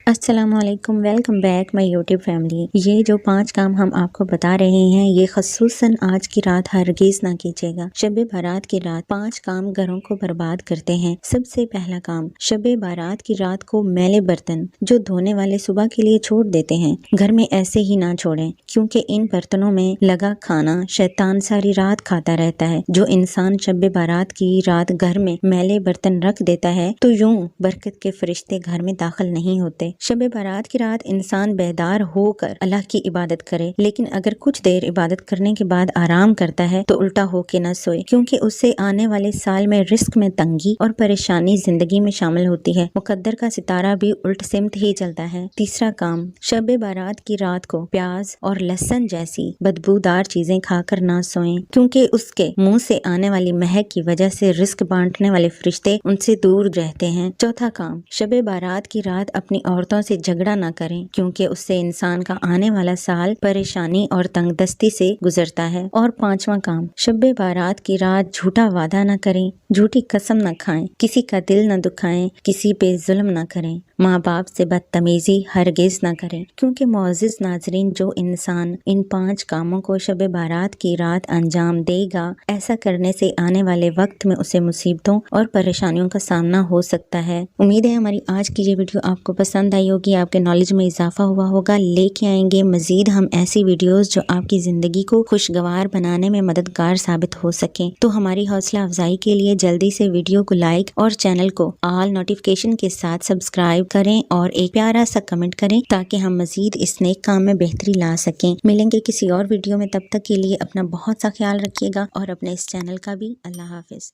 السلام علیکم، welcome back my YouTube family. یہ جو 5 کام ہم آپ کو بتا رہے ہیں یہ خصوصاً آج کی رات ہرگز نہ کیجیے گا۔ شب بارات کی رات 5 کام گھروں کو برباد کرتے ہیں۔ سب سے پہلا کام، شب بارات کی رات کو میلے برتن جو دھونے والے صبح کے لیے چھوڑ دیتے ہیں گھر میں ایسے ہی نہ چھوڑیں، کیونکہ ان برتنوں میں لگا کھانا شیطان ساری رات کھاتا رہتا ہے۔ جو انسان شب بارات کی رات گھر میں میلے برتن رکھ دیتا ہے تو یوں برکت کے فرشتے گھر میں داخل نہیں ہوتے۔ شب بارات کی رات انسان بیدار ہو کر اللہ کی عبادت کرے، لیکن اگر کچھ دیر عبادت کرنے کے بعد آرام کرتا ہے تو الٹا ہو کے نہ سوئے، کیونکہ اس سے آنے والے سال میں رزق میں تنگی اور پریشانی زندگی میں شامل ہوتی ہے۔ مقدر کا ستارہ بھی الٹ سمت ہی چلتا ہے۔ تیسرا کام، شب بارات کی رات کو پیاز اور لہسن جیسی بدبودار چیزیں کھا کر نہ سوئیں، کیونکہ اس کے منہ سے آنے والی مہک کی وجہ سے رزق بانٹنے والے فرشتے ان سے دور رہتے ہیں۔ چوتھا کام، شب بارات کی رات اپنی عورتوں سے جھگڑا نہ کریں، کیونکہ اس سے انسان کا آنے والا سال پریشانی اور تنگ دستی سے گزرتا ہے۔ اور پانچواں کام، شب بارات کی رات جھوٹا وعدہ نہ کریں، جھوٹی قسم نہ کھائیں، کسی کا دل نہ دکھائیں، کسی پہ ظلم نہ کریں، ماں باپ سے بدتمیزی ہرگز نہ کریں، کیونکہ معزز ناظرین جو انسان ان 5 کاموں کو شب بارات کی رات انجام دے گا، ایسا کرنے سے آنے والے وقت میں اسے مصیبتوں اور پریشانیوں کا سامنا ہو سکتا ہے۔ امید ہے ہماری آج کی یہ ویڈیو آپ کو پسند آئی ہوگی، آپ کے نالج میں اضافہ ہوا ہوگا۔ لے کے آئیں گے مزید ہم ایسی ویڈیوز جو آپ کی زندگی کو خوشگوار بنانے میں مددگار ثابت ہو سکیں۔ تو ہماری حوصلہ افزائی کے لیے جلدی سے ویڈیو کو لائک اور چینل کو آل نوٹیفیکیشن کے ساتھ سبسکرائب کریں اور ایک پیارا سا کمنٹ کریں تاکہ ہم مزید اس نیک کام میں بہتری لا سکیں۔ ملیں گے کسی اور ویڈیو میں، تب تک کے لیے اپنا بہت سا خیال رکھیے گا اور اپنے اس چینل کا بھی۔ اللہ حافظ۔